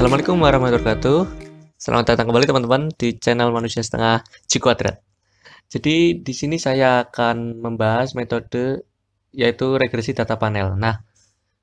Assalamualaikum warahmatullahi wabarakatuh. Selamat datang kembali teman-teman di channel Manusia Setengah G Kuadrat. Jadi di sini saya akan membahas metode yaitu regresi data panel. Nah,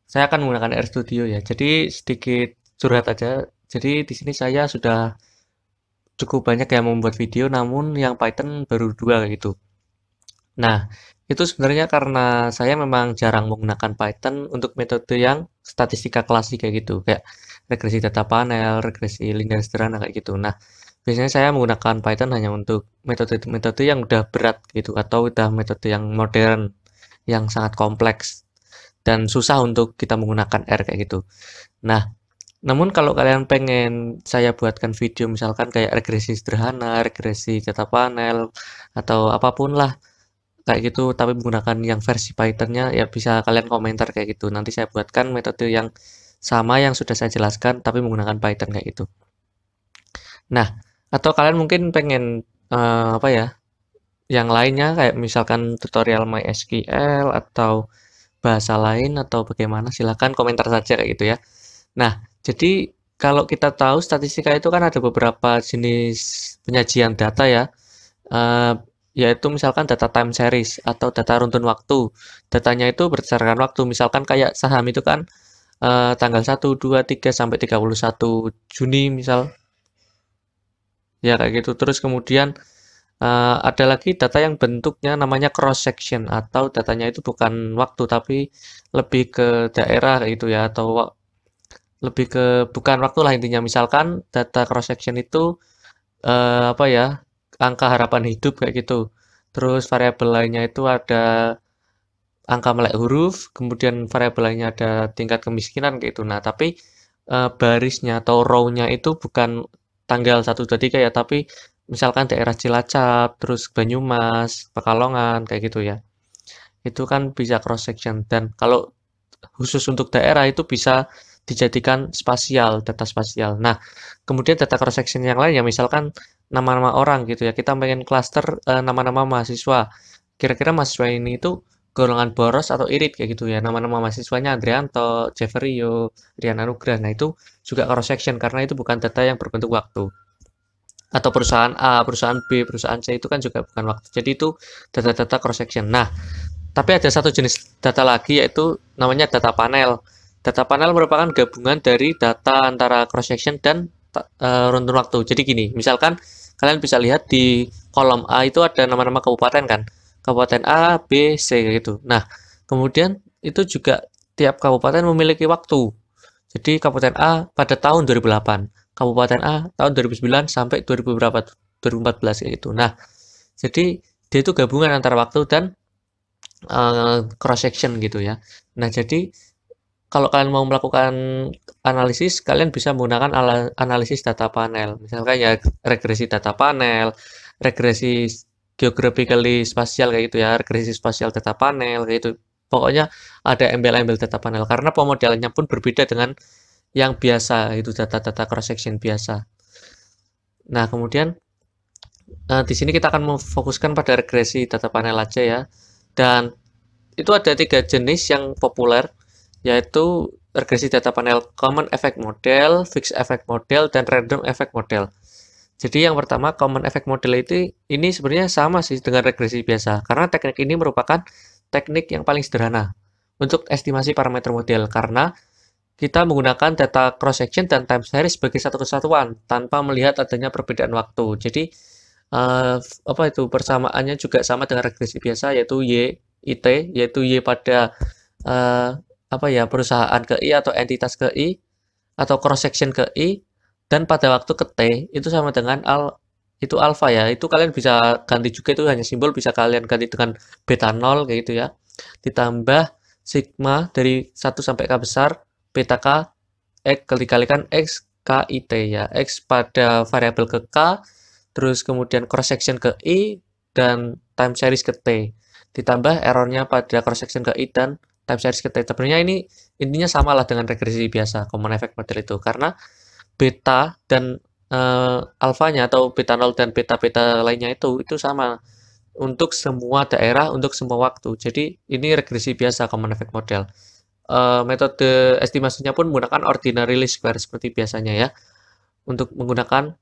saya akan menggunakan RStudio ya. Jadi sedikit curhat aja. Jadi di sini saya sudah cukup banyak yang membuat video, namun yang Python baru 2 gitu. Nah, itu sebenarnya karena saya memang jarang menggunakan Python untuk metode yang statistika klasik kayak gitu, kayak regresi data panel, regresi linear sederhana kayak gitu. Nah, biasanya saya menggunakan Python hanya untuk metode-metode yang udah berat gitu, atau udah metode yang modern, yang sangat kompleks, dan susah untuk kita menggunakan R kayak gitu. Nah, namun kalau kalian pengen saya buatkan video misalkan kayak regresi sederhana, regresi data panel, atau apapun lah, kayak gitu tapi menggunakan yang versi Python-nya ya bisa kalian komentar kayak gitu. Nanti saya buatkan metode yang sama yang sudah saya jelaskan tapi menggunakan Python kayak gitu. Nah, atau kalian mungkin pengen apa ya? Yang lainnya kayak misalkan tutorial MySQL atau bahasa lain atau bagaimana silahkan komentar saja kayak gitu ya. Nah, jadi kalau kita tahu statistika itu kan ada beberapa jenis penyajian data ya. Eh, Yaitu misalkan data time series atau data runtun waktu. Datanya itu berdasarkan waktu. Misalkan kayak saham itu kan tanggal 1, 2, 3 sampai 31 Juni misal. Ya kayak gitu. Terus kemudian ada lagi data yang bentuknya namanya cross section atau datanya itu bukan waktu tapi lebih ke daerah kayak gitu ya atau lebih ke bukan waktu lah intinya. Misalkan data cross section itu apa ya? Angka harapan hidup kayak gitu. Terus variabel lainnya itu ada angka melek huruf, kemudian variabel lainnya ada tingkat kemiskinan kayak gitu. Nah, tapi barisnya atau row-nya itu bukan tanggal 1 2 3 ya, tapi misalkan daerah Cilacap, terus Banyumas, Pekalongan kayak gitu ya. Itu kan bisa cross section dan kalau khusus untuk daerah itu bisa dijadikan spasial, data spasial. Nah, kemudian data cross section yang lain ya misalkan nama-nama orang gitu ya. Kita pengen cluster nama-nama mahasiswa. Kira-kira mahasiswa ini itu golongan boros atau irit kayak gitu ya. Nama-nama mahasiswanya Andrianto, Jefferio, Rian Anugrah. Nah, itu juga cross section karena itu bukan data yang berbentuk waktu. Atau perusahaan A, perusahaan B, perusahaan C itu kan juga bukan waktu. Jadi itu data-data cross section. Nah, tapi ada satu jenis data lagi yaitu namanya data panel. Data panel merupakan gabungan dari data antara cross section dan runtun waktu. Jadi gini, misalkan kalian bisa lihat di kolom A itu ada nama-nama kabupaten kan. Kabupaten A, B, C gitu. Nah, kemudian itu juga tiap kabupaten memiliki waktu. Jadi Kabupaten A pada tahun 2008, Kabupaten A tahun 2009 sampai 2000 berapa 2014 kayak gitu. Nah, jadi dia itu gabungan antara waktu dan cross section gitu ya. Nah, jadi kalau kalian mau melakukan analisis, kalian bisa menggunakan analisis data panel. Misalkan ya regresi data panel, regresi geographically spasial kayak gitu ya, regresi spasial data panel kayak gitu. Pokoknya ada embel-embel data panel karena pemodelannya pun berbeda dengan yang biasa itu data-data cross section biasa. Nah, kemudian di sini kita akan memfokuskan pada regresi data panel aja ya. Dan itu ada 3 jenis yang populer, yaitu regresi data panel Common Effect Model, Fixed Effect Model, dan Random Effect Model. Jadi yang pertama Common Effect Model itu ini sebenarnya sama sih dengan regresi biasa, karena teknik ini merupakan teknik yang paling sederhana untuk estimasi parameter model, karena kita menggunakan data cross section dan time series sebagai satu kesatuan tanpa melihat adanya perbedaan waktu. Jadi apa itu persamaannya juga sama dengan regresi biasa yaitu YIT, yaitu Y pada eh, apa ya perusahaan ke I atau entitas ke I atau cross section ke I dan pada waktu ke T itu sama dengan itu alfa ya. Itu kalian bisa ganti juga itu hanya simbol bisa kalian ganti dengan beta 0 kayak gitu ya. Ditambah sigma dari 1 sampai K besar beta K X dikalikan X KIT ya. X pada variabel ke K, terus kemudian cross section ke I dan time series ke T. Ditambah errornya pada cross section ke I dan time series ke T. Sebenarnya ini intinya sama lah dengan regresi biasa common effect model itu karena beta dan alfanya atau beta 0 dan beta-beta lainnya itu sama untuk semua daerah, untuk semua waktu. Jadi ini regresi biasa common effect model. metode estimasinya pun menggunakan ordinary least square seperti biasanya ya, untuk menggunakan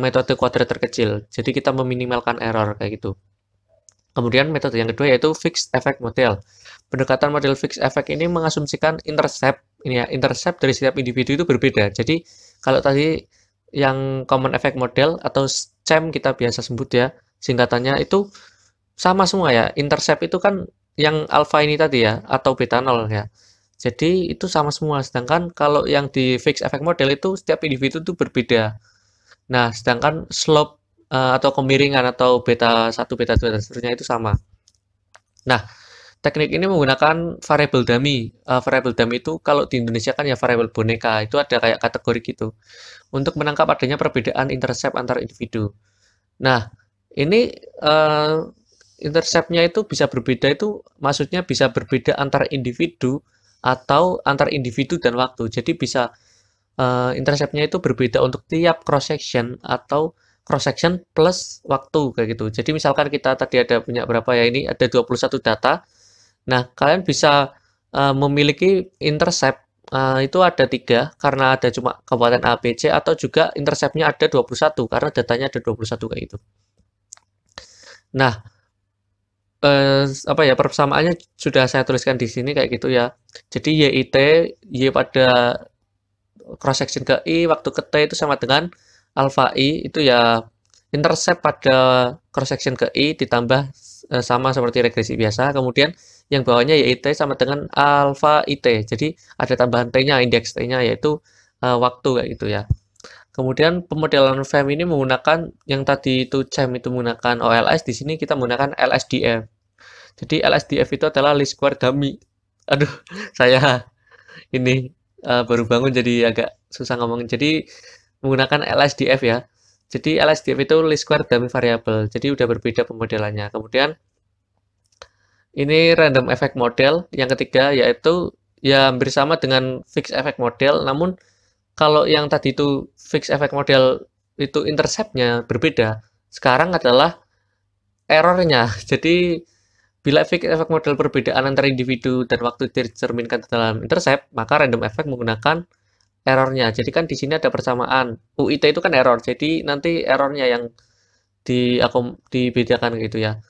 metode kuadrat terkecil. Jadi kita meminimalkan error kayak gitu. Kemudian metode yang kedua yaitu fixed effect model. Pendekatan model fixed effect ini mengasumsikan intercept ini ya, intercept dari setiap individu itu berbeda. Jadi kalau tadi yang common effect model atau CEM kita biasa sebut ya, singkatannya itu sama semua ya. Intercept itu kan yang alpha ini tadi ya, atau beta 0 ya. Jadi itu sama semua. Sedangkan kalau yang di fixed effect model itu setiap individu itu berbeda. Nah, sedangkan slope atau kemiringan atau beta 1, beta 2 dan seterusnya itu sama. Nah, teknik ini menggunakan variable dummy. Variable dummy itu kalau di Indonesia kan ya variable boneka, itu ada kayak kategori gitu. Untuk menangkap adanya perbedaan intercept antar individu. Nah, ini interceptnya itu bisa berbeda itu maksudnya bisa berbeda antar individu atau antar individu dan waktu. Jadi bisa interceptnya itu berbeda untuk tiap cross section atau cross section plus waktu kayak gitu. Jadi misalkan kita tadi ada punya berapa ya, ini ada 21 data. Nah, kalian bisa memiliki intercept itu ada 3 karena ada cuma kabupaten A, B, C, atau juga interceptnya ada 21 karena datanya ada 21 kayak gitu. Nah, apa ya, persamaannya sudah saya tuliskan di sini kayak gitu ya. Jadi YIT, Y pada cross section ke I, waktu ke T itu sama dengan alpha I, itu ya intercept pada cross section ke I ditambah sama seperti regresi biasa. Kemudian yang bawahnya YIT sama dengan alpha IT. Jadi ada tambahan T-nya, indeks T-nya yaitu waktu kayak gitu ya. Kemudian pemodelan FEM ini menggunakan yang tadi itu CEM itu menggunakan OLS, di sini kita menggunakan LSDF. Jadi LSDF itu adalah least square dummy. Aduh, saya ini baru bangun jadi agak susah ngomong. Jadi menggunakan LSDF ya. Jadi LSDF itu least square dummy variable. Jadi udah berbeda pemodelannya. Kemudian ini random effect model. Yang ketiga yaitu ya hampir sama dengan fixed effect model. Namun kalau yang tadi itu fixed effect model itu interceptnya berbeda. Sekarang adalah errornya. Jadi bila fixed effect model perbedaan antara individu dan waktu dicerminkan dalam intercept, maka random effect menggunakan errornya. Jadi kan di sini ada persamaan. UIT itu kan error. Jadi nanti errornya yang dibedakan gitu ya.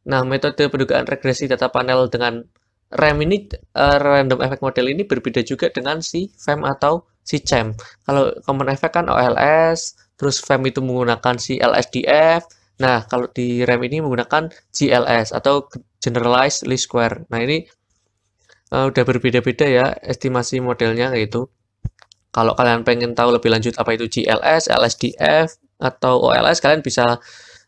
Nah, metode pendugaan regresi data panel dengan RAM ini, random effect model ini berbeda juga dengan si FEM atau si CEM. Kalau common effect kan OLS, terus FEM itu menggunakan si LSDF. Nah, kalau di RAM ini menggunakan GLS atau Generalized Least Square. Nah, ini udah berbeda-beda ya estimasi modelnya kayak itu. Kalau kalian pengen tahu lebih lanjut apa itu GLS, LSDF, atau OLS, kalian bisa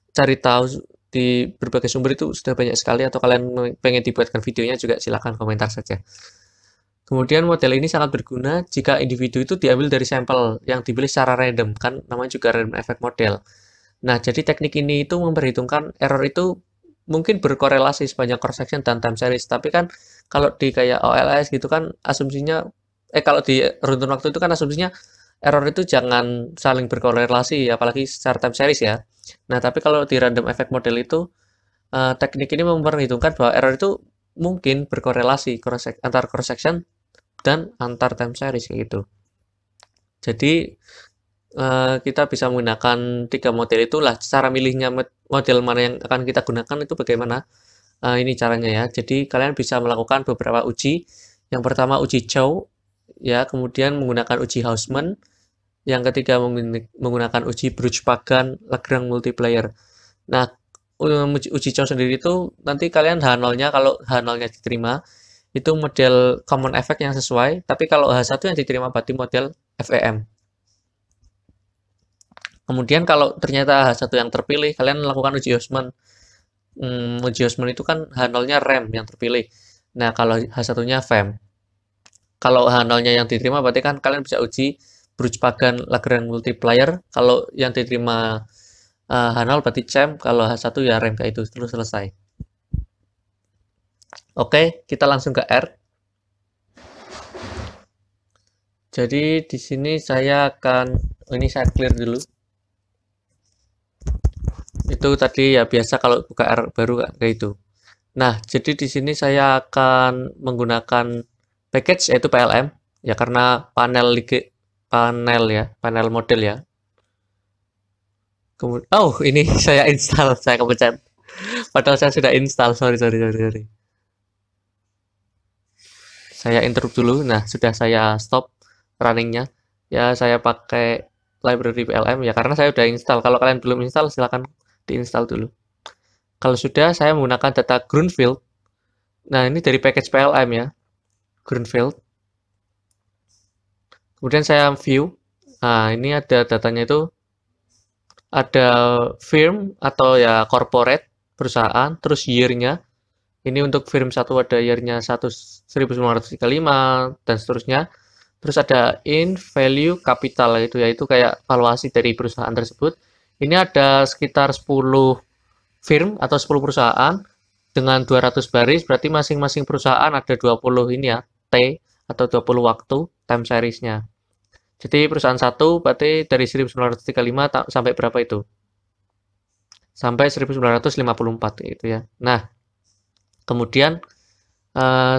cari tahu di berbagai sumber, itu sudah banyak sekali, atau kalian pengen dibuatkan videonya juga silahkan komentar saja. Kemudian model ini sangat berguna jika individu itu diambil dari sampel yang dipilih secara random, kan namanya juga random effect model. Nah, jadi teknik ini itu memperhitungkan error itu mungkin berkorelasi sepanjang cross section dan time series, tapi kan kalau di kayak OLS gitu kan asumsinya kalau di runtun waktu itu kan asumsinya error itu jangan saling berkorelasi apalagi secara time series ya. Nah, tapi kalau di random effect model itu teknik ini memperhitungkan bahwa error itu mungkin berkorelasi antar cross section dan antar time series kayak gitu. Jadi kita bisa menggunakan 3 model itulah. Cara milihnya model mana yang akan kita gunakan itu bagaimana? Ini caranya ya. Jadi kalian bisa melakukan beberapa uji. Yang pertama uji Chow, ya, kemudian menggunakan uji Hausman. Yang ketiga menggunakan uji Brugge-Pagan Lagrange multiplier. Nah, uji Chow sendiri itu nanti kalian H0-nya, kalau H0-nya diterima, itu model common effect yang sesuai. Tapi kalau H1 yang diterima berarti model FEM. Kemudian kalau ternyata H1 yang terpilih, kalian lakukan uji Hausman. Uji Hausman itu kan H0-nya RAM yang terpilih. Nah, kalau H1-nya FEM. Kalau H0-nya yang diterima, berarti kan kalian bisa uji Brugge-Pagan Lagrange multiplier. Kalau yang diterima H0 berarti CEM, kalau H1 ya RAM kayak itu, terus selesai. Oke, kita langsung ke R. Jadi di sini saya akan, ini saya clear dulu. Itu tadi ya biasa kalau buka R baru kayak itu. Nah, jadi di sini saya akan menggunakan package yaitu PLM ya, karena panel model ya. Kemudian, oh ini saya install, saya kepencet. Padahal saya sudah install, sorry. Saya interrupt dulu. Nah, sudah saya stop runningnya. Ya, saya pakai library PLM ya, karena saya sudah install. Kalau kalian belum install, silahkan diinstal dulu. Kalau sudah, saya menggunakan data Grunfeld. Nah, ini dari package PLM ya, Grunfeld. Kemudian saya view. Nah, ini ada datanya itu, ada firm atau ya corporate, perusahaan, terus year-nya. Ini untuk firm 1 ada year-nya 1935 dan seterusnya. Terus ada in value capital yaitu kayak valuasi dari perusahaan tersebut. Ini ada sekitar 10 firm atau 10 perusahaan dengan 200 baris, berarti masing-masing perusahaan ada 20 ini ya, T atau 20 waktu time series-nya. Jadi perusahaan satu berarti dari 1935 sampai berapa itu? Sampai 1954 gitu ya. Nah, kemudian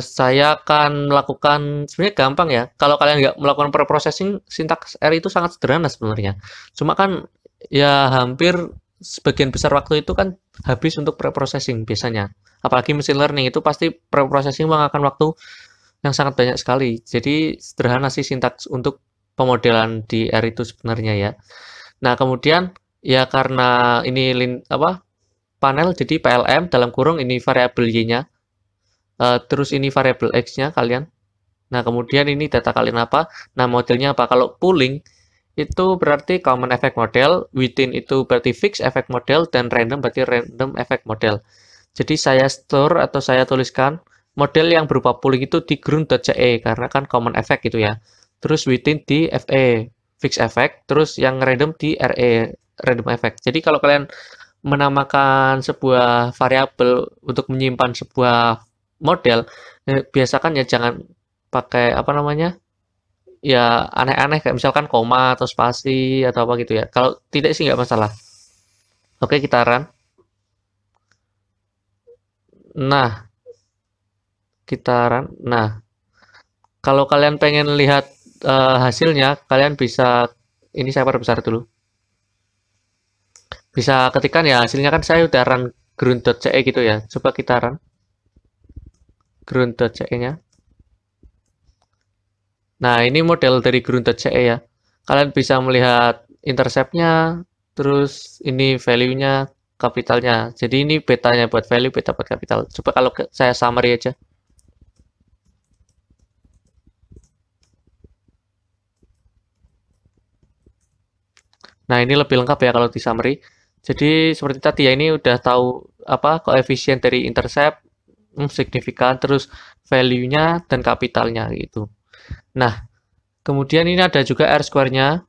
saya akan melakukan, sebenarnya gampang ya. Kalau kalian nggak melakukan preprocessing, sintaks R itu sangat sederhana sebenarnya. Cuma kan ya hampir sebagian besar waktu itu kan habis untuk preprocessing biasanya. Apalagi machine learning itu pasti preprocessing memakan waktu yang sangat banyak sekali. Jadi sederhana sih sintaks untuk pemodelan di R itu sebenarnya ya. Nah, kemudian ya karena ini panel, jadi PLM dalam kurung ini variabel Y-nya. Terus ini variabel X-nya kalian. Nah, kemudian ini data kalian apa? Nah, modelnya apa? Kalau pooling itu berarti common effect model, within itu berarti fixed effect model, dan random berarti random effect model. Jadi saya store atau saya tuliskan model yang berupa pooling itu di grund.ce karena kan common effect gitu ya. Terus within di FE, fixed effect, terus yang random di RE, random effect. Jadi kalau kalian menamakan sebuah variabel untuk menyimpan sebuah model, biasakan ya jangan pakai ya aneh-aneh kayak misalkan koma atau spasi atau apa gitu ya. Kalau tidak sih nggak masalah. Oke, kita run. Nah, kalau kalian pengen lihat hasilnya, kalian bisa, ini saya perbesar dulu. Bisa ketikan ya, hasilnya kan saya udah run grund.ce gitu ya. Coba kita run grund.ce-nya. Nah, ini model dari grund.ce ya. Kalian bisa melihat intercept-nya, terus ini value-nya, kapitalnya. Jadi ini betanya buat value, beta buat kapital. Coba kalau saya summary aja. Nah, ini lebih lengkap ya kalau di summary. Jadi seperti tadi ya, ini udah tahu apa koefisien dari intercept, signifikan, terus value-nya dan kapitalnya gitu. Nah, kemudian ini ada juga R-square-nya.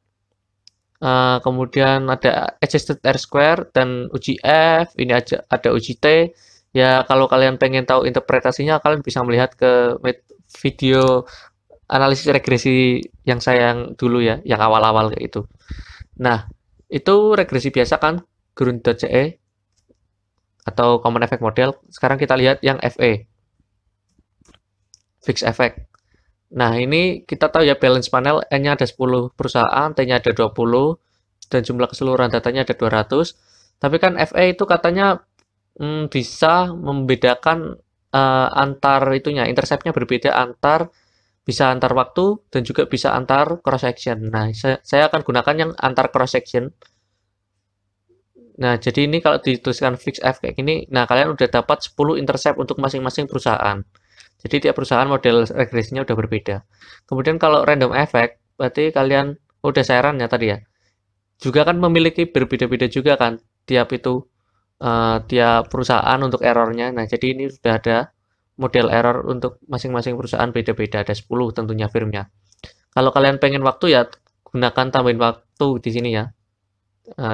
Kemudian ada adjusted R-square dan uji F, ini aja ada uji T. Ya, kalau kalian pengen tahu interpretasinya, kalian bisa melihat ke video analisis regresi yang saya dulu ya, yang awal-awal kayak itu. Nah, itu regresi biasa kan, grund.ce atau common effect model. Sekarang kita lihat yang FE, fixed effect. Nah, ini kita tahu ya balance panel, N-nya ada 10 perusahaan, T-nya ada 20, dan jumlah keseluruhan datanya ada 200. Tapi kan FE itu katanya bisa membedakan antar itunya, intercept-nya berbeda bisa antar waktu dan juga bisa antar cross section. Nah, saya akan gunakan yang antar cross section. Nah, jadi ini kalau dituliskan fixed F kayak gini, nah kalian udah dapat 10 intercept untuk masing-masing perusahaan. Jadi tiap perusahaan model regresinya udah berbeda. Kemudian kalau random effect, berarti kalian udah saran ya tadi ya. Juga kan memiliki berbeda-beda juga kan tiap tiap perusahaan untuk errornya. Nah, jadi ini sudah ada model error untuk masing-masing perusahaan beda-beda, ada 10 tentunya firmnya. Kalau kalian pengen waktu ya gunakan tambahin waktu di sini ya.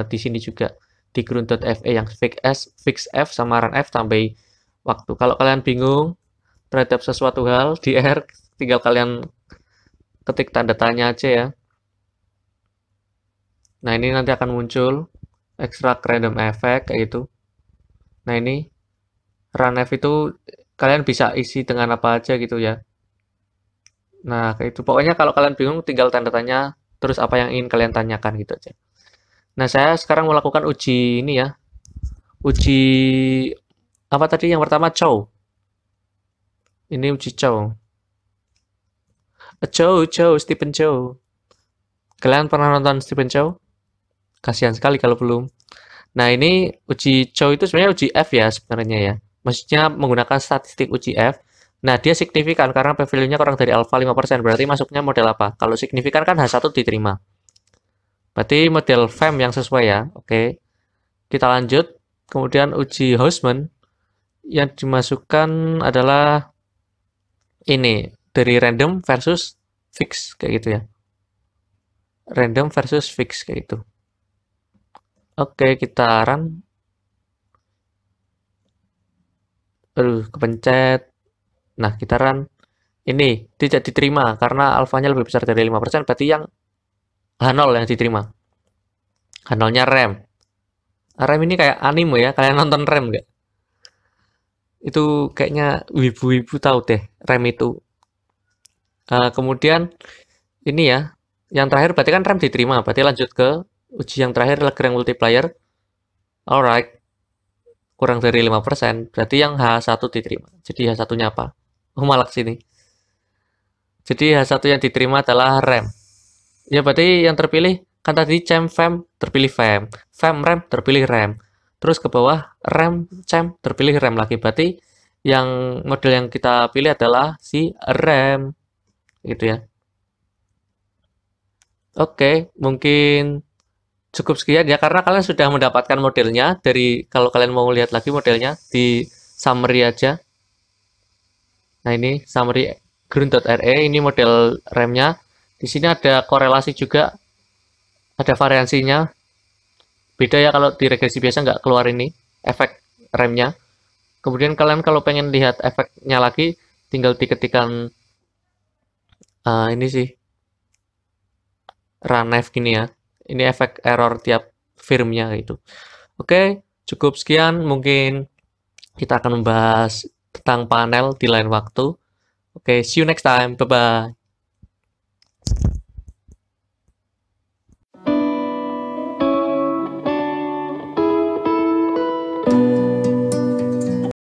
Di sini juga di grund.fe yang fix F sama run F tambahi waktu. Kalau kalian bingung terhadap sesuatu hal di R, tinggal kalian ketik tanda tanya aja ya. Nah, ini nanti akan muncul extract random effect kayak gitu. Nah, ini run F itu kalian bisa isi dengan apa aja gitu ya. Nah, kayak itu. Pokoknya kalau kalian bingung tinggal tanda tanya, terus apa yang ingin kalian tanyakan gitu aja. Nah, saya sekarang melakukan uji ini ya. Uji apa tadi yang pertama Chow. Ini uji Chow. Chow, Stephen Chow. Kalian pernah nonton Stephen Chow? Kasihan sekali kalau belum. Nah, ini uji Chow itu sebenarnya uji F ya sebenarnya ya. Maksudnya menggunakan statistik uji F. Nah, dia signifikan karena p-value-nya kurang dari alpha 5%. Berarti masuknya model apa? Kalau signifikan kan H1 diterima. Berarti model FEM yang sesuai ya. Oke. Kita lanjut. Kemudian uji Hausman yang dimasukkan adalah ini dari random versus fix kayak gitu ya. Random versus fix kayak gitu. Oke, kita run. Aduh, kepencet. Nah, kita run. Ini tidak diterima karena alfanya lebih besar dari 5%, berarti yang H0 yang diterima. H0-nya rem. Rem ini kayak anime ya, kalian nonton rem nggak? Itu kayaknya wibu-wibu tahu deh, rem itu. Kemudian ini ya, yang terakhir berarti kan rem diterima, berarti lanjut ke uji yang terakhir Lagrange multiplier. Alright, kurang dari 5%, berarti yang H1 diterima. Jadi H1-nya apa? Oh, malah sini. Jadi H1 yang diterima adalah rem. Ya berarti yang terpilih kan tadi cem fem terpilih fem, fem rem terpilih rem. Terus ke bawah rem cem terpilih rem lagi. Berarti yang model yang kita pilih adalah si rem gitu ya. Oke, mungkin cukup sekian ya karena kalian sudah mendapatkan modelnya dari kalau kalian mau lihat lagi modelnya di summary aja. Nah, ini summary ground.re ini model remnya. Di sini ada korelasi juga, ada variansinya. Beda ya kalau di regresi biasa nggak keluar ini efek remnya. Kemudian kalian kalau pengen lihat efeknya lagi, tinggal diketikkan ini sih runF gini ya. Ini efek error tiap firmnya gitu. Oke, cukup sekian. Mungkin kita akan membahas tentang panel di lain waktu. Oke, see you next time. Bye-bye.